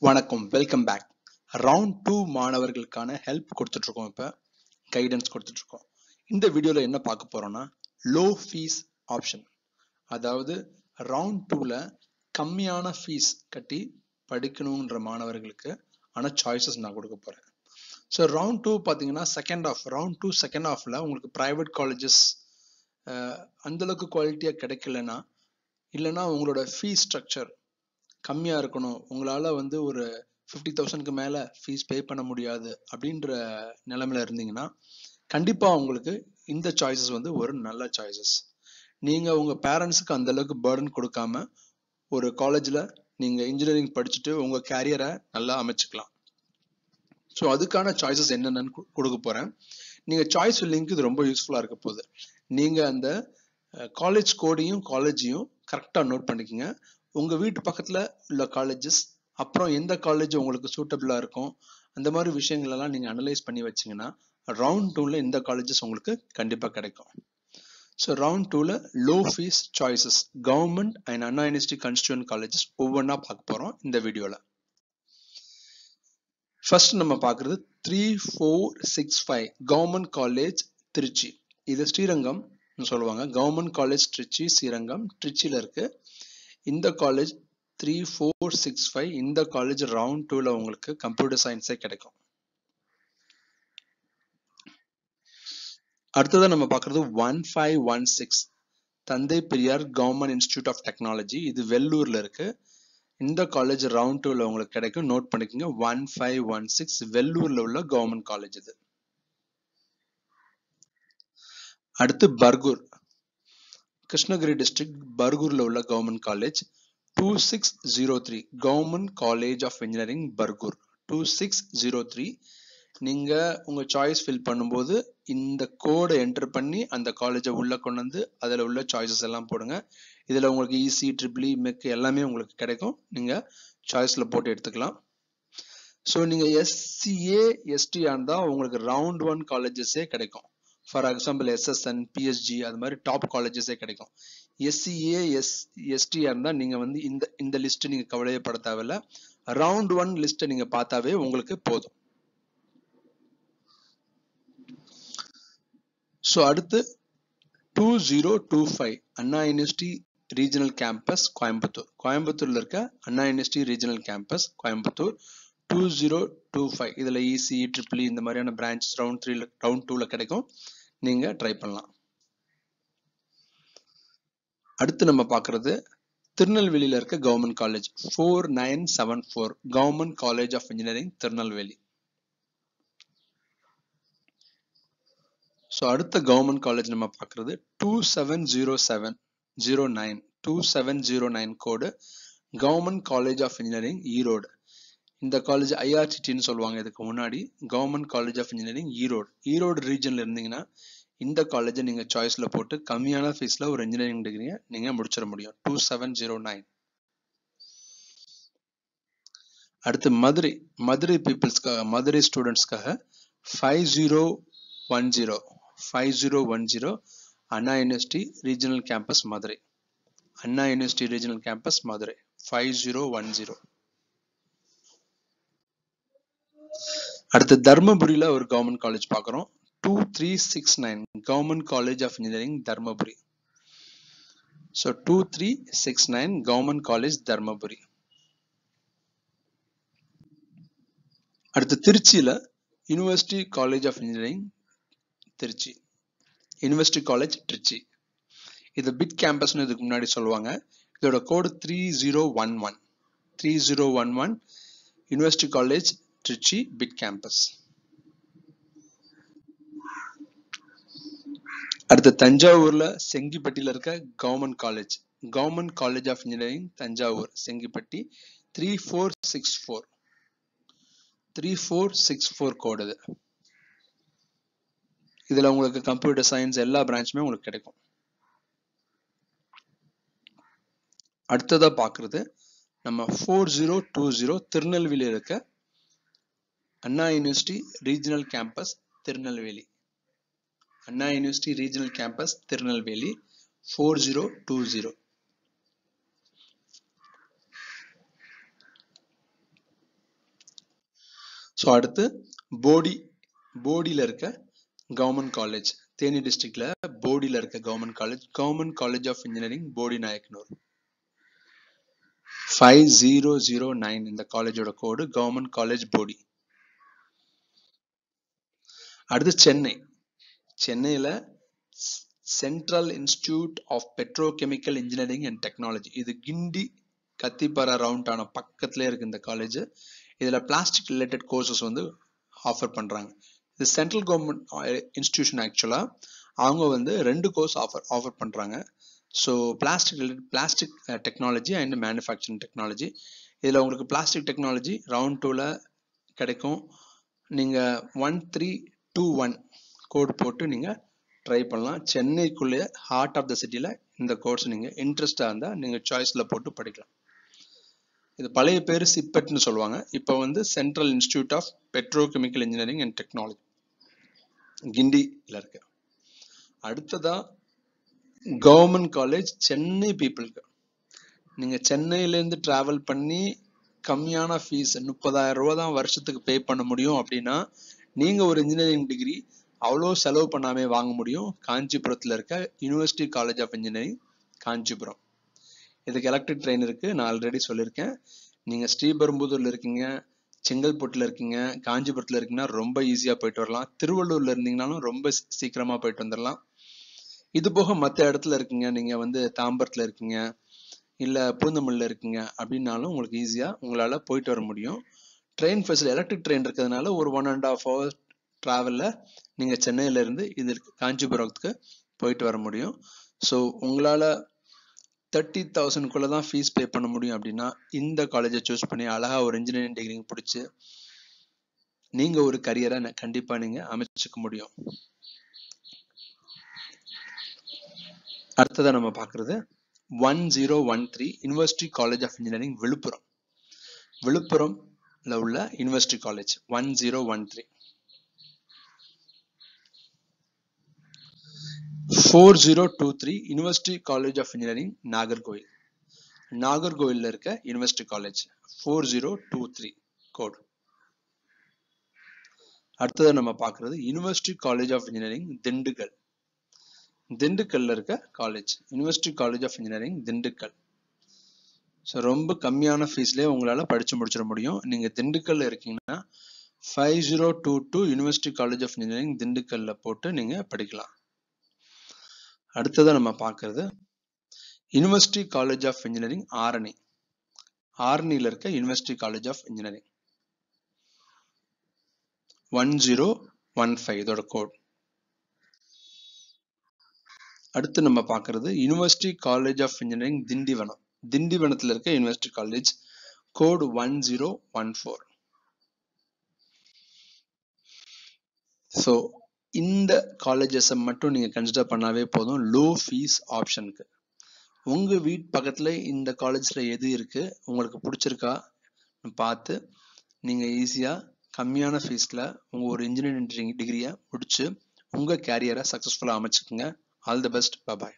வணக்கம், welcome back. Round 2 மாணவர்களுக்கான help கொடுத்துட்டு இருக்கோம். இப்போ கைடன்ஸ் கொடுத்துட்டு இருக்கோம். இந்த வீடியோல என்ன பார்க்க போறோம்னா லோ ஃபீஸ் ஆப்ஷன், அதாவது ரவுண்ட் 2ல கம்மியான ஃபீஸ் கட்டி படிக்கணுன்ற மாணவர்களுக்கு ஆன சாய்ஸஸ் நான் கொடுக்க போறேன். ஸோ ரவுண்ட் 2 பார்த்தீங்கன்னா ரவுண்ட் 2 செகண்ட் ஹாஃப்ல உங்களுக்கு ப்ரைவேட் காலேஜஸ் அந்த அளவுக்கு குவாலிட்டியா கிடைக்கலன்னா, இல்லைன்னா உங்களோட ஃபீஸ் ஸ்ட்ரக்சர் கம்மியா இருக்கணும், உங்களால வந்து ஒரு 50,000க்கு மேல ஃபீஸ் பே பண்ண முடியாது அப்படின்ற நிலைமையில இருந்தீங்கன்னா, கண்டிப்பா உங்களுக்கு இந்த சாய்ஸஸ் வந்து ஒரு நல்ல சாய்ஸஸ். நீங்க உங்க பேரண்ட்ஸுக்கு அந்த அளவுக்கு பர்டன் கொடுக்காம ஒரு காலேஜ்ல நீங்க இன்ஜினியரிங் படிச்சுட்டு உங்க கேரியரை நல்லா அமைச்சுக்கலாம். ஸோ அதுக்கான சாய்ஸஸ் என்னென்னு கொடுக்க போறேன். நீங்க சாய்ஸ் லிங்க் இது ரொம்ப யூஸ்ஃபுல்லா இருக்க போகுது. நீங்க அந்த காலேஜ் கோடையும் காலேஜையும் கரெக்டா நோட் பண்ணிக்கோங்க. உங்க வீட்டு பக்கத்துல உள்ள காலேஜஸ், அப்புறம் எந்த காலேஜ் உங்களுக்கு சூட்டபிளா இருக்கும், அந்த மாதிரி விஷயங்கள் எல்லாம் நீங்க அனலைஸ் பண்ணி வச்சீங்கன்னா ரவுண்ட் 2ல இந்த காலேஜஸ் உங்களுக்கு கண்டிப்பா கிடைக்கும். ஸோ ரவுண்ட் 2ல low fees choices government and Anna university constituent colleges ஒவ்வொன்றா பார்க்க போறோம் இந்த வீடியோல. ஃபர்ஸ்ட் நம்ம பார்க்கறது 3465 கவர்மெண்ட் காலேஜ் திருச்சி. இது ஸ்ரீரங்கம் சொல்லுவாங்க. கவர்மெண்ட் காலேஜ் திருச்சி ஸ்ரீரங்கம் திருச்சியில இருக்கு. இந்த காலேஜ் 3465, இந்த காலேஜ் ரவுண்ட் 2ல உங்களுக்கு கம்ப்யூட்டர் சயின்ஸே கிடைக்கும். அடுத்ததான் நம்ம பார்க்கறது 1516 தந்தை Periyar government institute of technology. இது வெள்ளூர்ல இருக்கு. இந்த காலேஜ் ரவுண்ட் 2ல உங்களுக்கு கிடைக்கும். நோட் பண்ணிக்கோங்க, 1516 வெள்ளூர்ல உள்ள கவர்மெண்ட் காலேஜ் இது. அடுத்து பர்கூர், கிருஷ்ணகிரி டிஸ்ட்ரிக்ட் பர்கூர்ல உள்ள government college 2603 government college of engineering Bargur 2603. நீங்க உங்க சாய்ஸ் ஃபில் பண்ணும்போது இந்த கோடை என்டர் பண்ணி அந்த காலேஜை உள்ள கொண்டு வந்து அதில் உள்ள சாய்ஸஸ் எல்லாம் போடுங்க. இதுல உங்களுக்கு இசி ட்ரிபிள்இ மெக் எல்லாமே உங்களுக்கு கிடைக்கும். நீங்க சாய்ஸ்ல போட்டு எடுத்துக்கலாம். ஸோ நீங்க எஸ்சிஏ எஸ்டி இருந்தா உங்களுக்கு ரவுண்ட் 1 காலேஜஸே கிடைக்கும். ஃபார் எக்ஸாம்பிள் எஸ்எஸ்என், பிஎஸ்ஜி, அது மாதிரி டாப் காலேஜஸே கிடைக்கும். எஸ்சிஏ எஸ்டி இருந்தா நீங்க வந்து இந்த லிஸ்ட் நீங்க கவலையப்பட தேவையில்ல. ரவுண்ட் 1 லிஸ்ட்டை நீங்க பார்த்தாவே உங்களுக்கு போதும். ஸோ அடுத்து 2025 அண்ணா யூனிவர்சிட்டி ரீஜனல் கேம்பஸ் கோயம்புத்தூர். கோயம்புத்தூர்ல இருக்க Anna university regional campus Coimbatore 2025. இதுல இசி ட்ரிபிள்இ இந்த மாதிரியான பிரான்ச்சஸ் ரவுண்ட் 2ல கிடைக்கும். நீங்க ட்ரை பண்ணலாம். அடுத்து நம்ம பார்க்கறது திருநெல்வேலியில இருக்க government college 4974 government college of engineering Tirunelveli. So அடுத்த கவர்மெண்ட் காலேஜ் நம்ம பார்க்கறது 2709 code government college of engineering Erode. இந்த காலேஜ் ஐஆர்சிடின்னு சொல்லுவாங்க. இதுக்கு முன்னாடி government college of engineering Erode ரீஜன்ல இருந்தீங்கன்னா இந்த காலேஜை நீங்க சாய்ஸ்ல போட்டு கம்மியான ஃபீஸ்ல ஒரு இன்ஜினியரிங் டிகிரியை நீங்க முடிச்சிட முடியும். 2709. அடுத்து மதுரை பீப்புள்ஸ்க்காக, மதுரை ஸ்டூடெண்ட்ஸ்க்காக 5010 Anna university regional campus Madurai. Anna university regional campus Madurai 5010. அடுத்து தர்மபுரியில ஒரு கவர்மெண்ட் காலேஜ் பார்க்குறோம். 2369 government college of engineering Dharmapuri. So 2369 government college Dharmapuri. அடுத்து திருச்சியில university college of engineering Trichy, university college Trichy. இது பிட் கேம்பஸ்னு இதுக்கு முன்னாடி சொல்லுவாங்க. இதோட code 3011 university college Trichy BIT campus. அடுத்து தஞ்சாவூர்ல செங்கிப்பட்டியில இருக்க government college of engineering Thanjavur Sengipatti 3464 கோடு இது. இதுல உங்களுக்கு கம்ப்யூட்டர் சயின்ஸ் எல்லா பிரான்ச்சுமே உங்களுக்கு கிடைக்கும். அடுத்ததா பார்க்கறது நம்ம 4020 திருநெல்வேலி இருக்க Anna university regional campus Tirunelveli. Anna university regional campus Tirunelveli 4020. So அடுத்து போடியில் இருக்க கவர்மெண்ட் காலேஜ், தேனி டிஸ்ட்ரிக்ட்ல போடியில் இருக்க government college of engineering Bodi Nayakkanur 5009 இந்த காலேஜோட கோடு, கவர்மெண்ட் காலேஜ் போடி. அடுத்து சென்னையில central institute of petrochemical engineering and technology. இது கிண்டி கத்திப்பாரா ரவுண்டான பக்கத்துல இருக்கு இந்த காலேஜ். இதுல பிளாஸ்டிக் ரிலேட்டட் கோர்சஸ் வந்து ஆஃபர் பண்றாங்க. இது சென்ட்ரல் கவர்மெண்ட் இன்ஸ்டிடியூஷன். ஆக்சுவலா அவங்க வந்து 2 கோர்ஸ் ஆஃபர் பண்றாங்க. So plastic technology and manufacturing technology. இதுல உங்களுக்கு பிளாஸ்டிக் டெக்னாலஜி ரவுண்ட் 2ல கிடைக்கும். நீங்க 1321 கோட் போட்டு நீங்க ட்ரை பண்ணலாம். சென்னைக்குள்ளே ஹார்ட் ஆஃப் த சிட்டில இந்த கோர்ஸ் நீங்க இன்ட்ரெஸ்டா இருந்தா நீங்க சாய்ஸ்ல போட்டு படிக்கலாம். இது பழைய பேரு சிப்பெட்னு சொல்லுவாங்க. இப்போ வந்து central institute of petrochemical engineering and technology கிண்டில இருக்கு. அடுத்ததா கவர்மெண்ட் காலேஜ் சென்னை பீப்புளுக்கு. நீங்க சென்னையிலேருந்து டிராவல் பண்ணி கம்மியான ஃபீஸ் 30,000 ரூபா தான் வருஷத்துக்கு பே பண்ண முடியும் அப்படின்னா நீங்க ஒரு இன்ஜினியரிங் டிகிரி அவ்வளோ செலவு பண்ணாமே வாங்க முடியும். காஞ்சிபுரத்தில் இருக்க university college of engineering Kanchipuram. இதுக்கு எலக்ட்ரிக் ட்ரெயின் இருக்கு, நான் ஆல்ரெடி சொல்லியிருக்கேன். நீங்க ஸ்ரீபெரும்புதூர்ல இருக்கீங்க, செங்கல்பட்டுல இருக்கீங்க, காஞ்சிபுரத்துல இருக்கீங்கன்னா ரொம்ப ஈஸியா போயிட்டு வரலாம். திருவள்ளூர்ல இருந்தீங்கன்னாலும் ரொம்ப சீக்கிரமா போயிட்டு வந்துடலாம். இது போக மற்ற இடத்துல இருக்கீங்க, நீங்க வந்து தாம்பரத்துல இருக்கீங்க இல்ல பூந்தமல்லில இருக்கீங்க அப்படின்னாலும் உங்களுக்கு ஈஸியா உங்களால போயிட்டு வர முடியும். ட்ரெயின் ஃபெசிலிட்டி எலக்ட்ரிக் ட்ரெயின் இருக்கிறதுனால ஒரு 1.5 hour டிராவல்ல நீங்க சென்னையில இருந்து இது காஞ்சிபுரத்துக்கு போயிட்டு வர முடியும். ஸோ உங்களால 30,000 தான் ஃபீஸ் பே பண்ண முடியும் அப்படின்னா இந்த காலேஜை சூஸ் பண்ணி அழகா ஒரு இன்ஜினியரிங் டிகிரி பிடிச்சு நீங்க ஒரு கரியரை கண்டிப்பா நீங்க அமைச்சுக்க முடியும். அடுத்ததா நம்ம பார்க்கிறது 1013 யூனிவர்சிட்டி காலேஜ் ஆஃப் இன்ஜினியரிங் விழுப்புரம்ல உள்ள university college 1013. 4023 university college of engineering நாகர்கோவில்ல இருக்க யூனிவர்சிட்டி காலேஜ் 4023 கோட். அடுத்தது நம்ம பார்க்கிறது யூனிவர்சிட்டி காலேஜ் ஆஃப் இன்ஜினியரிங் திண்டுக்கல்ல இருக்க காலேஜ், university college of engineering Dindigul. So ரொம்ப கம்மியான ஃபீஸ்லேயே உங்களால படிச்சு முடிச்சிட முடியும். நீங்க திண்டுக்கல்ல இருக்கீங்கன்னா 5022 யூனிவர்சிட்டி காலேஜ் ஆஃப் இன்ஜினியரிங் திண்டுக்கல்ல போட்டு நீங்க படிக்கலாம். அடுத்ததான் நம்ம பார்க்கிறது யூனிவர்சிட்டி காலேஜ் ஆஃப் இன்ஜினியரிங் ஆரணியில இருக்க யூனிவர்சிட்டி காலேஜ் ஆஃப் இன்ஜினியரிங் 1015 இதோட கோட். அடுத்து நம்ம பார்க்கிறது யூனிவர்சிட்டி காலேஜ் ஆஃப் இன்ஜினியரிங் திண்டிவனத்துல இருக்க யூனிவர்சிட்டி காலேஜ் கோட் 1014. ஸோ இந்த காலேஜஸை மட்டும் நீங்க கன்சிடர் பண்ணாவே போதும் லோ ஃபீஸ் ஆப்ஷனுக்கு. உங்க வீட்டு பக்கத்துல இந்த காலேஜ்ல எது இருக்கு உங்களுக்கு பிடிச்சிருக்கா பார்த்து நீங்க ஈஸியா கம்மியான ஃபீஸ்ல உங்க ஒரு இன்ஜினியரிங் டிகிரியை முடிச்சு உங்க கேரியரை சக்சஸ்ஃபுல்லா அமைச்சுக்குங்க. All the best. பை.